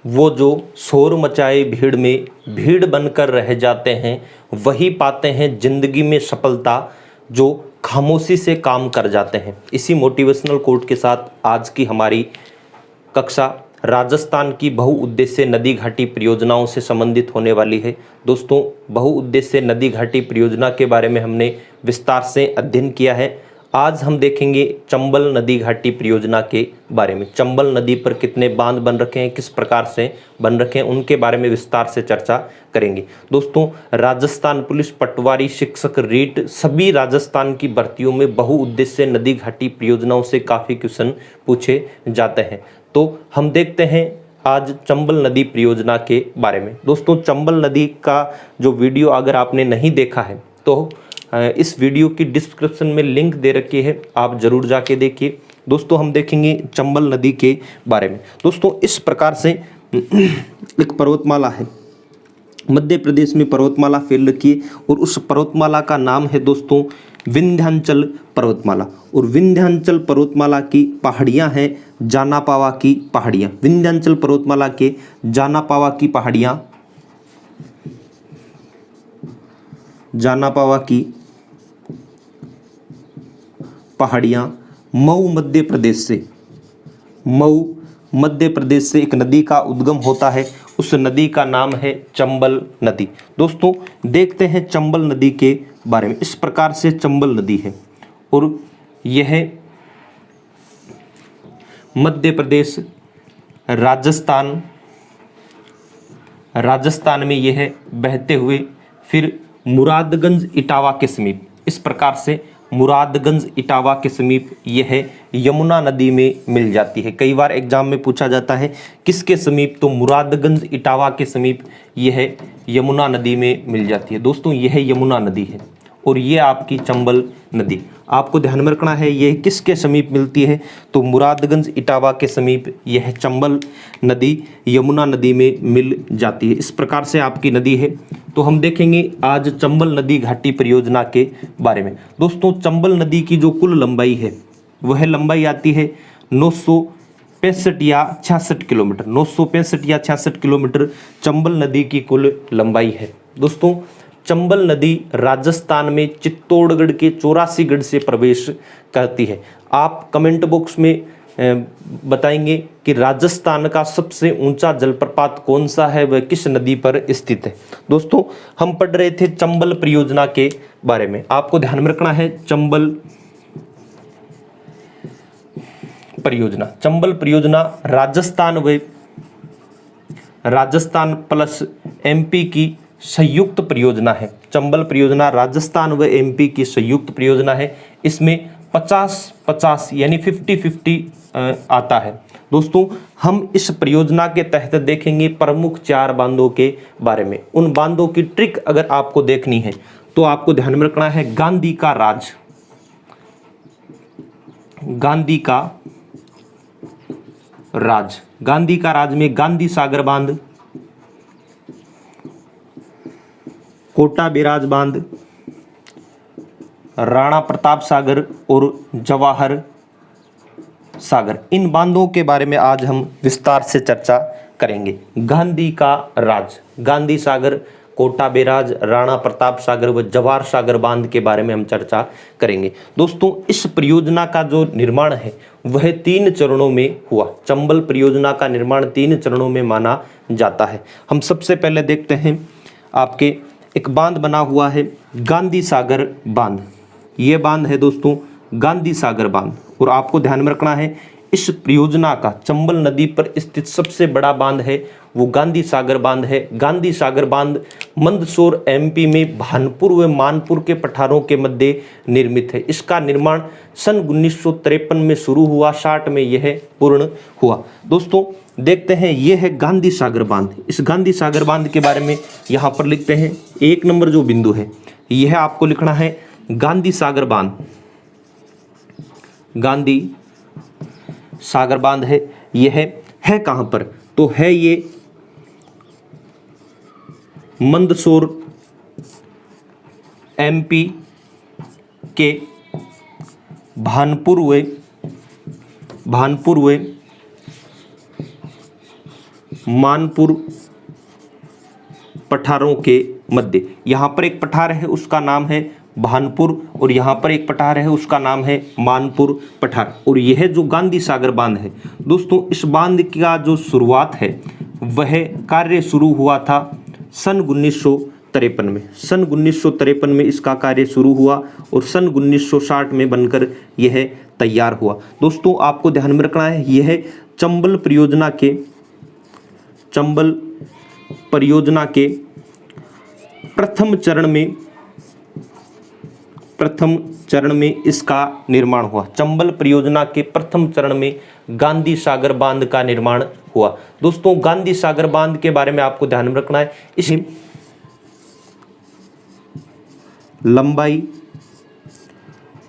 वो जो शोर मचाए भीड़ में भीड़ बनकर रह जाते हैं, वही पाते हैं जिंदगी में सफलता जो खामोशी से काम कर जाते हैं। इसी मोटिवेशनल कोट के साथ आज की हमारी कक्षा राजस्थान की बहुउद्देश्य नदी घाटी परियोजनाओं से संबंधित होने वाली है। दोस्तों, बहुउद्देश्य नदी घाटी परियोजना के बारे में हमने विस्तार से अध्ययन किया है। आज हम देखेंगे चंबल नदी घाटी परियोजना के बारे में। चंबल नदी पर कितने बांध बन रखे हैं, किस प्रकार से बन रखे हैं, उनके बारे में विस्तार से चर्चा करेंगे। दोस्तों, राजस्थान पुलिस, पटवारी, शिक्षक, रीट सभी राजस्थान की भर्तियों में बहुउद्देश्य नदी घाटी परियोजनाओं से काफ़ी क्वेश्चन पूछे जाते हैं। तो हम देखते हैं आज चंबल नदी परियोजना के बारे में। दोस्तों, चंबल नदी का जो वीडियो अगर आपने नहीं देखा है तो इस वीडियो की डिस्क्रिप्शन में लिंक दे रखी है, आप जरूर जाके देखिए। दोस्तों, हम देखेंगे चंबल नदी के बारे में। दोस्तों, इस प्रकार से एक पर्वतमाला है, मध्य प्रदेश में पर्वतमाला फैल रखी है और उस पर्वतमाला का नाम है दोस्तों विंध्याचल पर्वतमाला। और विंध्याचल पर्वतमाला की पहाड़ियाँ हैं जानापावा की पहाड़ियाँ। विंध्याचल पर्वतमाला के जानापावा की पहाड़ियाँ, जानापावा की पहाड़ियाँ मऊ मध्य प्रदेश से, मऊ मध्य प्रदेश से एक नदी का उद्गम होता है। उस नदी का नाम है चंबल नदी। दोस्तों, देखते हैं चंबल नदी के बारे में। इस प्रकार से चंबल नदी है और यह मध्य प्रदेश, राजस्थान में यह बहते हुए फिर मुरादगंज इटावा के समीप, इस प्रकार से मुरादगंज इटावा के समीप यह यमुना नदी में मिल जाती है। कई बार एग्जाम में पूछा जाता है किसके समीप, तो मुरादगंज इटावा के समीप यह यमुना नदी में मिल जाती है। दोस्तों, यह यमुना नदी है और ये आपकी चंबल नदी। आपको ध्यान में रखना है यह किसके समीप मिलती है, तो मुरादगंज इटावा के समीप यह चंबल नदी यमुना नदी में मिल जाती है। इस प्रकार से आपकी नदी है। तो हम देखेंगे आज चंबल नदी घाटी परियोजना के बारे में। दोस्तों, चंबल नदी की जो कुल लंबाई है वह लंबाई आती है 965 या 66 किलोमीटर। 965 या 66 किलोमीटर चंबल नदी की कुल लंबाई है। दोस्तों, चंबल नदी राजस्थान में चित्तौड़गढ़ के 84 गढ़ से प्रवेश करती है। आप कमेंट बॉक्स में बताएंगे कि राजस्थान का सबसे ऊंचा जलप्रपात कौन सा है, वह किस नदी पर स्थित है। दोस्तों, हम पढ़ रहे थे चंबल परियोजना के बारे में। आपको ध्यान में रखना है चंबल परियोजना। चंबल परियोजना राजस्थान प्लस एमपी की संयुक्त परियोजना है। चंबल परियोजना राजस्थान व एमपी की संयुक्त परियोजना है। इसमें 50-50 यानी 50-50 आता है। दोस्तों, हम इस परियोजना के तहत देखेंगे प्रमुख 4 बांधों के बारे में। उन बांधों की ट्रिक अगर आपको देखनी है तो आपको ध्यान में रखना है गांधी का राज, गांधी का राज में गांधी सागर बांध, कोटा बैराज बांध, राणा प्रताप सागर और जवाहर सागर, इन बांधों के बारे में आज हम विस्तार से चर्चा करेंगे। गांधी का राज, गांधी सागर, कोटा बैराज, राणा प्रताप सागर व जवाहर सागर बांध के बारे में हम चर्चा करेंगे। दोस्तों, इस परियोजना का जो निर्माण है वह 3 चरणों में हुआ। चंबल परियोजना का निर्माण 3 चरणों में माना जाता है। हम सबसे पहले देखते हैं आपके एक बांध बना हुआ है गांधी सागर बांध। ये बांध है दोस्तों गांधी सागर बांध। और आपको ध्यान में रखना है इस परियोजना का चंबल नदी पर स्थित सबसे बड़ा बांध है वो गांधी सागर बांध है। गांधी सागर बांध मंदसौर एमपी में भानपुर व मानपुर के पठारों के मध्य निर्मित है। इसका निर्माण सन 1953 में शुरू हुआ, 60 में यह पूर्ण हुआ। दोस्तों, देखते हैं यह है गांधी सागर बांध। इस गांधी सागर बांध के बारे में यहाँ पर लिखते हैं 1 नंबर जो बिंदु है यह आपको लिखना है गांधी सागर बांध। गांधी सागर बांध है, यह है कहाँ पर, तो है ये मंदसौर एमपी के भानपुर व मानपुर पठारों के मध्य। यहाँ पर एक पठार है उसका नाम है भानपुर और यहाँ पर एक पठार है उसका नाम है मानपुर पठार। और यह जो गांधी सागर बांध है दोस्तों, इस बांध का जो शुरुआत है वह कार्य शुरू हुआ था सन 1953 में। सन 1953 में इसका कार्य शुरू हुआ और सन 1960 में बनकर यह तैयार हुआ। दोस्तों आपको ध्यान में रखना है, यह चंबल परियोजना के प्रथम चरण में इसका निर्माण हुआ। चंबल परियोजना के प्रथम चरण में गांधी सागर बांध का निर्माण हुआ। दोस्तों गांधी सागर बांध के बारे में आपको ध्यान में रखना है, इसी लंबाई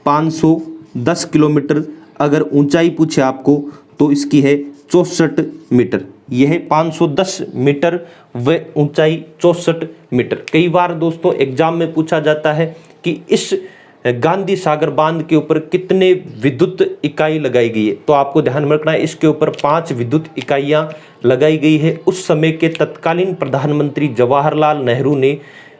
510 किलोमीटर, अगर ऊंचाई पूछे आपको तो इसकी है 64 मीटर। यह 510 मीटर व ऊंचाई 64 मीटर। कई बार दोस्तों एग्जाम में पूछा जाता है कि इस गांधी सागर बांध के ऊपर कितने विद्युत इकाई लगाई गई है, तो आपको ध्यान में रखना है इसके ऊपर 5 विद्युत इकाइयां लगाई गई है। उस समय के तत्कालीन प्रधानमंत्री जवाहरलाल नेहरू ने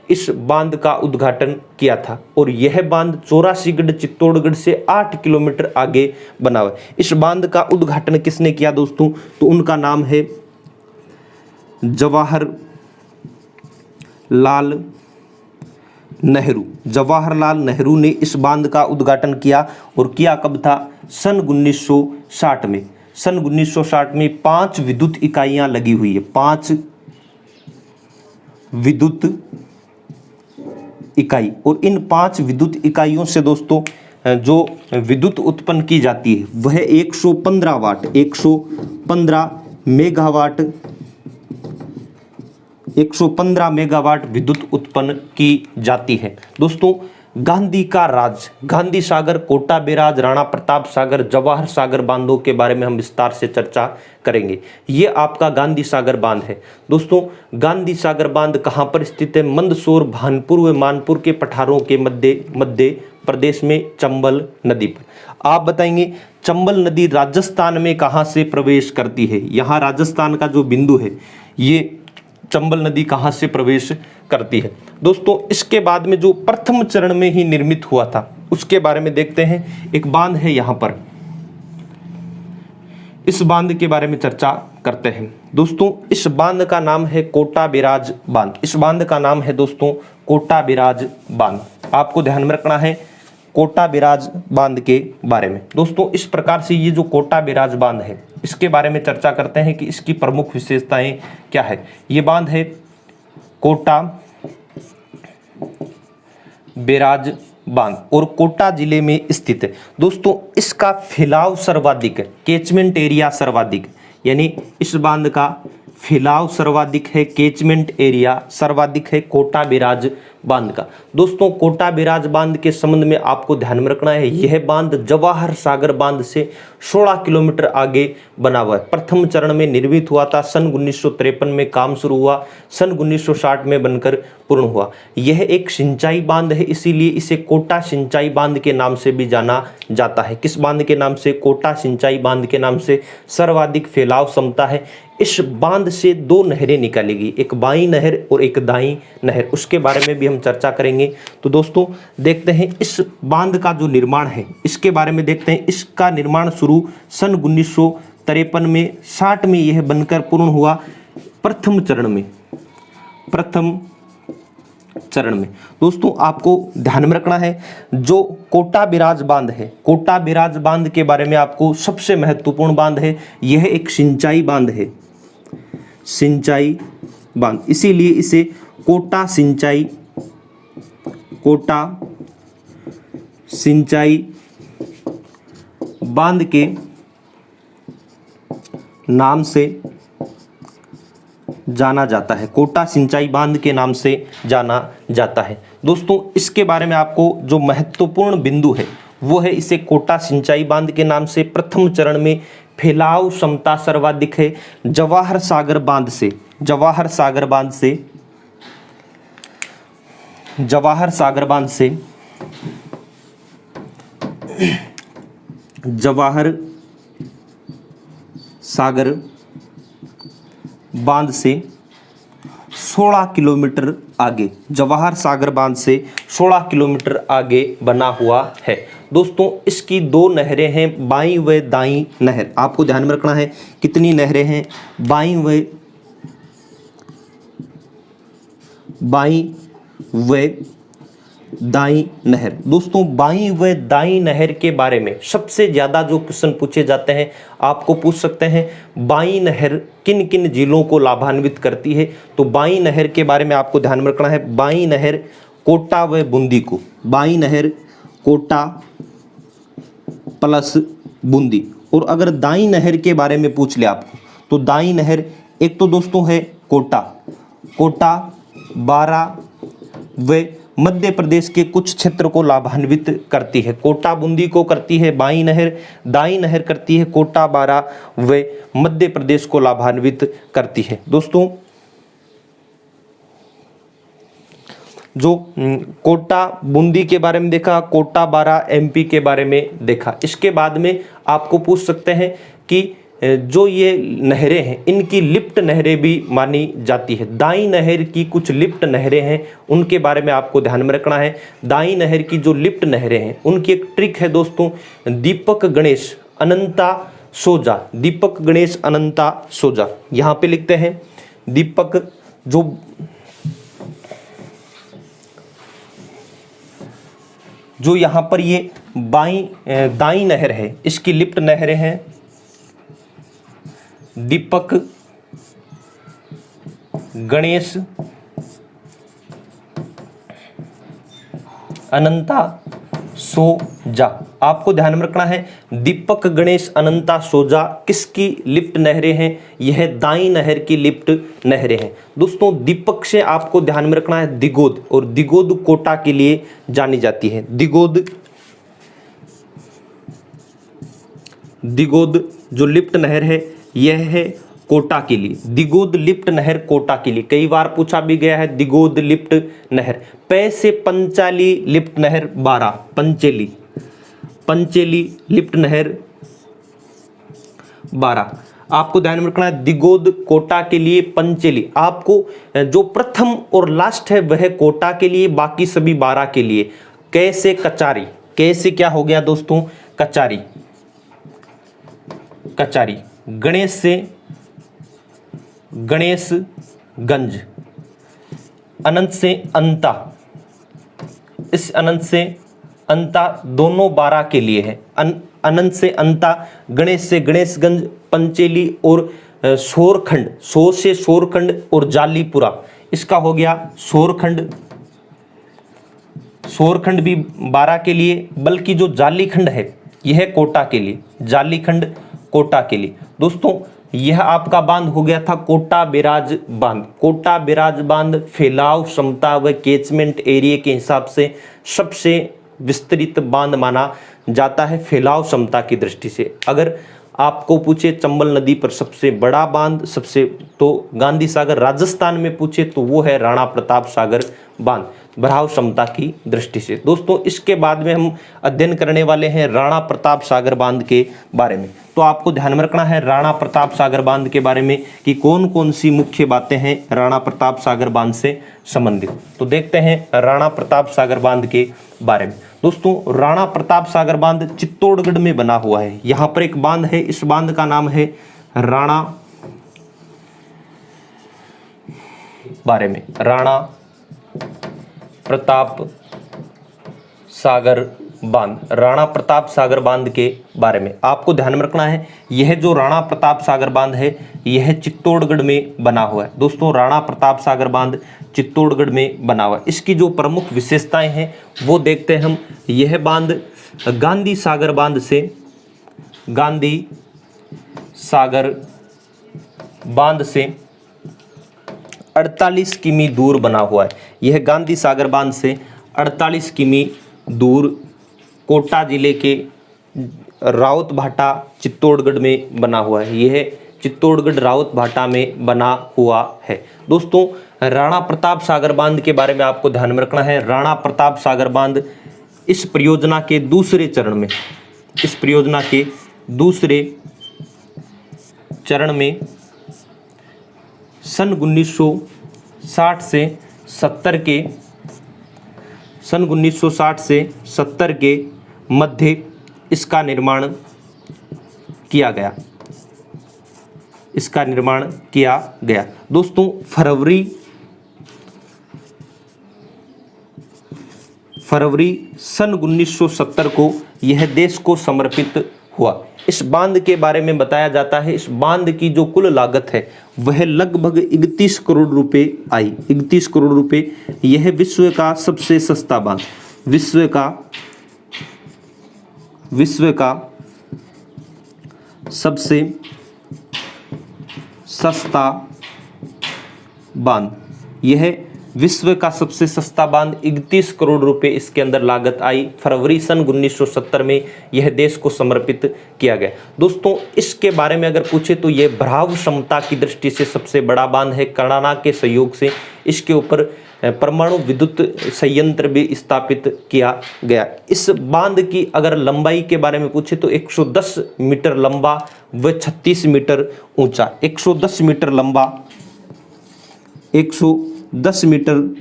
इस बांध का उद्घाटन किया था और यह बांध चौरासीगढ़ चित्तौड़गढ़ से 8 किलोमीटर आगे बना हुआ है। इस बांध का उद्घाटन किसने किया दोस्तों, तो उनका नाम है जवाहरलाल नेहरू। जवाहरलाल नेहरू ने इस बांध का उद्घाटन किया और किया कब था, सन 1960 में। सन 1960 में 5 विद्युत इकाइयां लगी हुई है, 5 विद्युत इकाई। और इन 5 विद्युत इकाइयों से दोस्तों जो विद्युत उत्पन्न की जाती है वह 115 वाट 115 मेगावाट विद्युत उत्पन्न की जाती है। दोस्तों गांधी का राज, गांधी सागर, कोटा बैराज, राणा प्रताप सागर, जवाहर सागर बांधों के बारे में हम विस्तार से चर्चा करेंगे। ये आपका गांधी सागर बांध है। दोस्तों गांधी सागर बांध कहाँ पर स्थित है, मंदसौर, भानपुर व मानपुर के पठारों के मध्य प्रदेश में चंबल नदी पर। आप बताएंगे चंबल नदी राजस्थान में कहाँ से प्रवेश करती है। यहाँ राजस्थान का जो बिंदु है ये चंबल नदी कहाँ से प्रवेश करती है। दोस्तों इसके बाद में जो प्रथम चरण में ही निर्मित हुआ था उसके बारे में देखते हैं। एक बांध है यहाँ पर, इस बांध के बारे में चर्चा करते हैं। दोस्तों इस बांध का नाम है कोटा बैराज बांध। इस बांध का नाम है दोस्तों कोटा बैराज बांध। आपको ध्यान में रखना है कोटा बैराज बांध के बारे में। दोस्तों इस प्रकार से ये जो कोटा बैराज बांध है इसके बारे में चर्चा करते हैं कि इसकी प्रमुख विशेषताएं क्या है। ये बांध है कोटा बैराज बांध और कोटा जिले में स्थित है। दोस्तों इसका फैलाव सर्वाधिक है, कैचमेंट एरिया सर्वाधिक, यानी इस बांध का फैलाव सर्वाधिक है, कैचमेंट एरिया सर्वाधिक है कोटा बैराज बांध का। दोस्तों कोटा बैराज बांध के संबंध में आपको ध्यान में रखना है, यह बांध जवाहर सागर बांध से 16 किलोमीटर आगे बना हुआ है। प्रथम चरण में निर्मित हुआ था, सन 1953 में काम शुरू हुआ, सन 1960 में बनकर पूर्ण हुआ। यह एक सिंचाई बांध है, इसीलिए इसे कोटा सिंचाई बांध के नाम से भी जाना जाता है। किस बांध के नाम से, कोटा सिंचाई बांध के नाम से। सर्वाधिक फैलाव क्षमता है। इस बांध से 2 नहरें निकालेगी, एक बाईं नहर और एक दाईं नहर, उसके बारे में भी हम चर्चा करेंगे। तो दोस्तों देखते हैं इस बांध का जो निर्माण है इसके बारे में देखते हैं। इसका निर्माण शुरू सन 1953 में, 60 में यह बनकर पूर्ण हुआ। प्रथम चरण में दोस्तों आपको ध्यान में रखना है जो कोटा बैराज बांध है, कोटा बैराज बांध के बारे में आपको सबसे महत्वपूर्ण बांध है, यह एक सिंचाई बांध है, सिंचाई बांध, इसीलिए इसे कोटा सिंचाई बांध के नाम से जाना जाता है, कोटा सिंचाई बांध के नाम से जाना जाता है। दोस्तों इसके बारे में आपको जो महत्वपूर्ण बिंदु है वो है, इसे कोटा सिंचाई बांध के नाम से प्रथम चरण में फैलाव क्षमता सर्वाधिक है जवाहर सागर बांध से, जवाहर सागर बांध बांध से 16 किलोमीटर आगे, जवाहर सागर बांध से 16 किलोमीटर आगे बना हुआ है। दोस्तों इसकी दो नहरें हैं, बाईं व दाईं नहर। आपको ध्यान में रखना है कितनी नहरें हैं, बाईं व दाईं नहर। दोस्तों बाईं व दाईं नहर के बारे में सबसे ज़्यादा जो क्वेश्चन पूछे जाते हैं, आपको पूछ सकते हैं बाईं नहर किन किन जिलों को लाभान्वित करती है। तो बाईं नहर के बारे में आपको ध्यान में रखना है, बाईं नहर कोटा व बूंदी को, बाईं नहर कोटा प्लस बूंदी। और अगर दाईं नहर के बारे में पूछ ले आपको, तो दाईं नहर एक तो दोस्तों है कोटा, बारा व मध्य प्रदेश के कुछ क्षेत्र को लाभान्वित करती है। कोटा बूंदी को करती है बाईं नहर, दाईं नहर करती है कोटा, बारा व मध्य प्रदेश को लाभान्वित करती है। दोस्तों जो कोटा बूंदी के बारे में देखा, कोटा बारा एमपी के बारे में देखा। इसके बाद में आपको पूछ सकते हैं कि जो ये नहरें हैं इनकी लिफ्ट नहरें भी मानी जाती है। दाईं नहर की कुछ लिफ्ट नहरें हैं, उनके बारे में आपको ध्यान में रखना है। दाईं नहर की जो लिफ्ट नहरें हैं उनकी एक ट्रिक है दोस्तों, दीपक गणेश अनंता सोजा, दीपक गणेश अनंता सोजा। यहाँ पे लिखते हैं दीपक, जो यहाँ पर ये दाईं नहर है इसकी लिफ्ट नहरें हैं दीपक गणेश अनंता सोजा। आपको ध्यान में रखना है दीपक गणेश अनंता सोजा किसकी लिफ्ट नहरें हैं, यह दाईं नहर की लिफ्ट नहरें हैं। दोस्तों दीपक से आपको ध्यान में रखना है दिगोद, और दिगोद कोटा के लिए जानी जाती है। दिगोद जो लिफ्ट नहर है यह है कोटा के लिए, दिगोद लिफ्ट नहर कोटा के लिए। कई बार पूछा भी गया है दिगोद लिफ्ट नहर। पै से पंचाली लिफ्ट नहर 12, पंचेली लिफ्ट नहर 12। आपको ध्यान में रखना है दिगोद कोटा के लिए, पंचेली। आपको जो प्रथम और लास्ट है वह कोटा के लिए, बाकी सभी 12 के लिए। कैसे कचारी, कैसे क्या हो गया दोस्तों, कचारी, गणेश से गणेशगंज, अनंत से अंता, इस अनंत से अंता दोनों 12 के लिए है। अनंत से अंता, गणेश से गणेशगंज, पंचेली और सोरखंड, सो से सोरखंड और जालीपुरा, इसका हो गया सोरखंड। सोरखंड भी 12 के लिए, बल्कि जो जालीखंड है यह कोटा के लिए, जालीखंड कोटा के लिए। दोस्तों यह आपका बांध हो गया था कोटा बैराज बांध। कोटा बैराज बांध फैलाव क्षमता व कैचमेंट एरिया के हिसाब से सबसे विस्तृत बांध माना जाता है फैलाव क्षमता की दृष्टि से। अगर आपको पूछे चंबल नदी पर सबसे बड़ा बांध, तो गांधी सागर राजस्थान में पूछे तो वो है राणा प्रताप सागर बांध, भराव क्षमता की दृष्टि से। दोस्तों इसके बाद में हम अध्ययन करने वाले हैं राणा प्रताप सागर बांध के बारे में। तो आपको ध्यान में रखना है राणा प्रताप सागर बांध के बारे में कि कौन कौन सी मुख्य बातें हैं राणा प्रताप सागर बांध से संबंधित। तो देखते हैं राणा प्रताप सागर बांध के बारे में। दोस्तों राणा प्रताप सागर बांध चित्तौड़गढ़ में बना हुआ है। यहाँ पर एक बांध है, इस बांध का नाम है राणा प्रताप सागर बांध। राणा प्रताप सागर बांध के बारे में आपको ध्यान में रखना है, यह जो राणा प्रताप सागर बांध है यह चित्तौड़गढ़ में बना हुआ है। दोस्तों राणा प्रताप सागर बांध चित्तौड़गढ़ में बना हुआ है। इसकी जो प्रमुख विशेषताएं हैं वो देखते हैं हम। यह बांध गांधी सागर बांध से, गांधी सागर बांध से 48 किमी दूर बना हुआ है। यह गांधी सागर बांध से 48 किमी दूर कोटा जिले के रावतभाटा चित्तौड़गढ़ में बना हुआ है। यह चित्तौड़गढ़ रावतभाटा में बना हुआ है। दोस्तों राणा प्रताप सागर बांध के बारे में आपको ध्यान में रखना है। राणा प्रताप सागर बांध इस परियोजना के दूसरे चरण में, इस परियोजना के दूसरे चरण में सन 1960 से 70 के मध्य इसका निर्माण किया गया। दोस्तों फरवरी सन 1970 को यह देश को समर्पित हुआ। इस बांध के बारे में बताया जाता है, इस बांध की जो कुल लागत है वह लगभग 31 करोड़ रुपए आई। 31 करोड़ रुपए। यह विश्व का सबसे सस्ता बांध, विश्व का सबसे सस्ता बांध, यह विश्व का सबसे सस्ता बांध। 31 करोड़ रुपए इसके अंदर लागत आई। फरवरी सन 1970 में यह देश को समर्पित किया गया। दोस्तों इसके बारे में अगर पूछे तो यह भराव क्षमता की दृष्टि से सबसे बड़ा बांध है। कर्नाडा के सहयोग से इसके ऊपर परमाणु विद्युत संयंत्र भी स्थापित किया गया। इस बांध की अगर लंबाई के बारे में पूछे तो 110 मीटर लंबा व 36 मीटर ऊंचा। 110 मीटर लंबा, 110 मीटर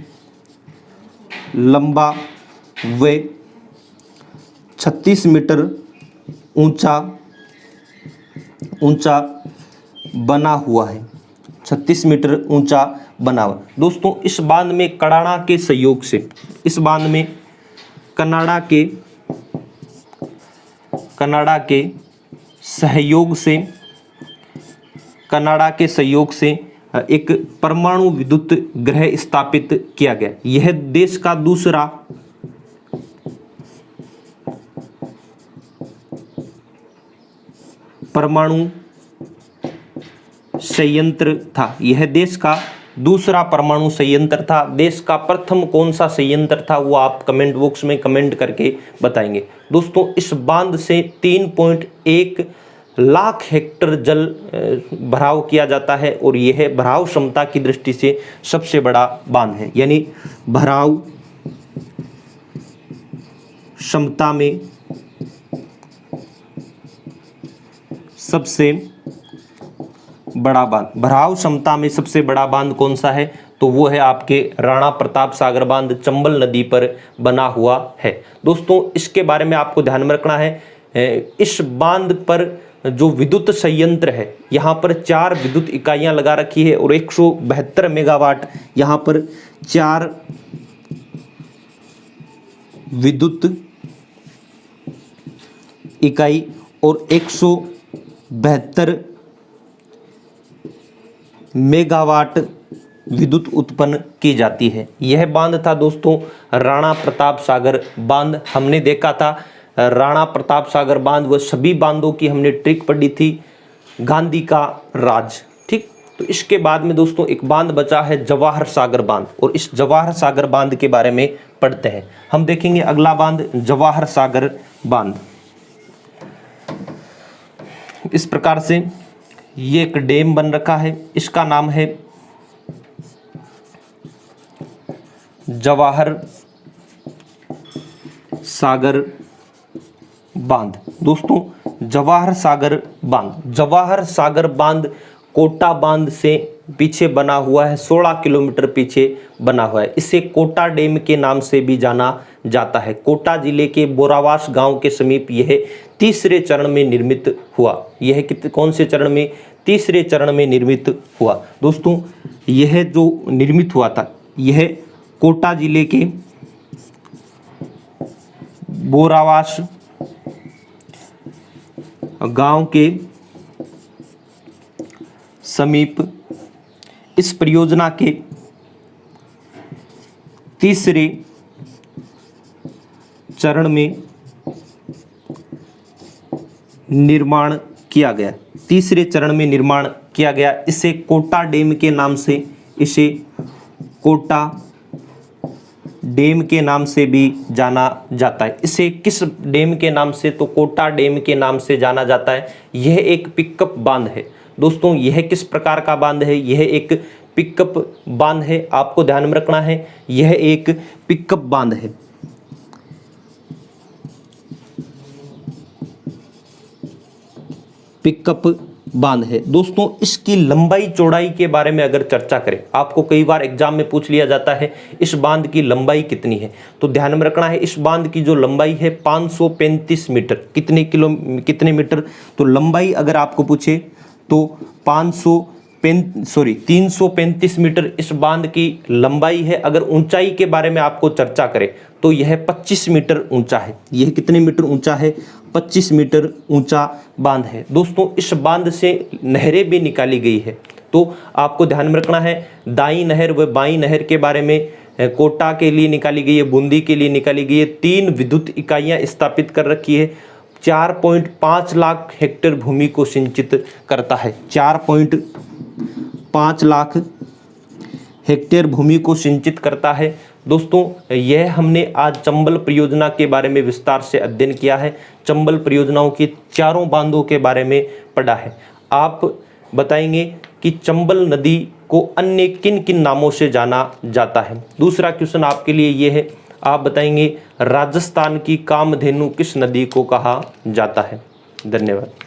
लंबा व 36 मीटर ऊंचा बना हुआ है। 36 मीटर ऊंचा बना हुआ। दोस्तों इस बांध में कनाडा के सहयोग से, इस बांध में कनाडा के सहयोग से एक परमाणु विद्युत गृह स्थापित किया गया। यह देश का दूसरा परमाणु संयंत्र था। यह देश का दूसरा परमाणु संयंत्र था। देश का प्रथम कौन सा संयंत्र था वो आप कमेंट बॉक्स में कमेंट करके बताएंगे। दोस्तों इस बांध से 3.1 लाख हेक्टेयर जल भराव किया जाता है और यह भराव क्षमता की दृष्टि से सबसे बड़ा बांध है। यानी भराव क्षमता में सबसे बड़ा बांध, भराव क्षमता में सबसे बड़ा बांध कौन सा है तो वो है आपके राणा प्रताप सागर बांध, चंबल नदी पर बना हुआ है। दोस्तों इसके बारे में आपको ध्यान में रखना है, इस बांध पर जो विद्युत संयंत्र है यहाँ पर 4 विद्युत इकाइयाँ लगा रखी है और 172 मेगावाट यहाँ पर 4 विद्युत इकाई और 172 मेगावाट विद्युत उत्पन्न की जाती है। यह बांध था दोस्तों राणा प्रताप सागर बांध। हमने देखा था राणा प्रताप सागर बांध व सभी बांधों की हमने ट्रिक पढ़ी थी, गांधी का राज। ठीक, तो इसके बाद में दोस्तों एक बांध बचा है जवाहर सागर बांध और इस जवाहर सागर बांध के बारे में पढ़ते हैं। हम देखेंगे अगला बांध जवाहर सागर बांध। इस प्रकार से ये एक डैम बन रखा है, इसका नाम है जवाहर सागर बांध। दोस्तों जवाहर सागर बांध कोटा बांध से पीछे बना हुआ है, 16 किलोमीटर पीछे बना हुआ है। इसे कोटा डैम के नाम से भी जाना जाता है। कोटा जिले के बोरावास गांव के समीप यह तीसरे चरण में निर्मित हुआ। यह कौन से चरण में? तीसरे चरण में निर्मित हुआ। दोस्तों यह जो निर्मित हुआ था यह कोटा जिले के बोरावास गांव के समीप इस परियोजना के तीसरे चरण में निर्माण किया गया। तीसरे चरण में निर्माण किया गया। इसे कोटा डैम के नाम से, इसे कोटा डैम के नाम से भी जाना जाता है। इसे किस डैम के नाम से? तो कोटा डैम के नाम से जाना जाता है। यह एक पिकअप बांध है। दोस्तों यह किस प्रकार का बांध है? यह एक पिकअप बांध है। आपको ध्यान में रखना है, यह एक पिकअप बांध है। पिकअप बांध है। दोस्तों इसकी लंबाई चौड़ाई के बारे में अगर चर्चा करें, आपको कई बार एग्जाम में पूछ लिया जाता है इस बांध की लंबाई कितनी है, तो ध्यान में रखना है इस बांध की जो लंबाई है 535 मीटर। कितने मीटर? तो लंबाई अगर आपको पूछे तो 335 मीटर इस बांध की लंबाई है। अगर ऊंचाई के बारे में आपको चर्चा करें तो यह 25 मीटर ऊंचा है। यह कितने मीटर ऊंचा है? 25 मीटर ऊंचा बांध है। दोस्तों इस बांध से नहरें भी निकाली गई है, तो आपको ध्यान में रखना है दाई नहर व बाई नहर के बारे में कोटा के लिए निकाली गई है, बूंदी के लिए निकाली गई है। 3 विद्युत इकाइयां स्थापित कर रखी है। 4.5 लाख हेक्टेयर भूमि को सिंचित करता है। 4.5 लाख हेक्टेयर भूमि को सिंचित करता है। दोस्तों यह हमने आज चंबल परियोजना के बारे में विस्तार से अध्ययन किया है। चंबल परियोजनाओं के चारों बांधों के बारे में पढ़ा है। आप बताएंगे कि चंबल नदी को अन्य किन किन नामों से जाना जाता है। दूसरा क्वेश्चन आपके लिए यह है, आप बताएंगे राजस्थान की कामधेनु किस नदी को कहा जाता है। धन्यवाद।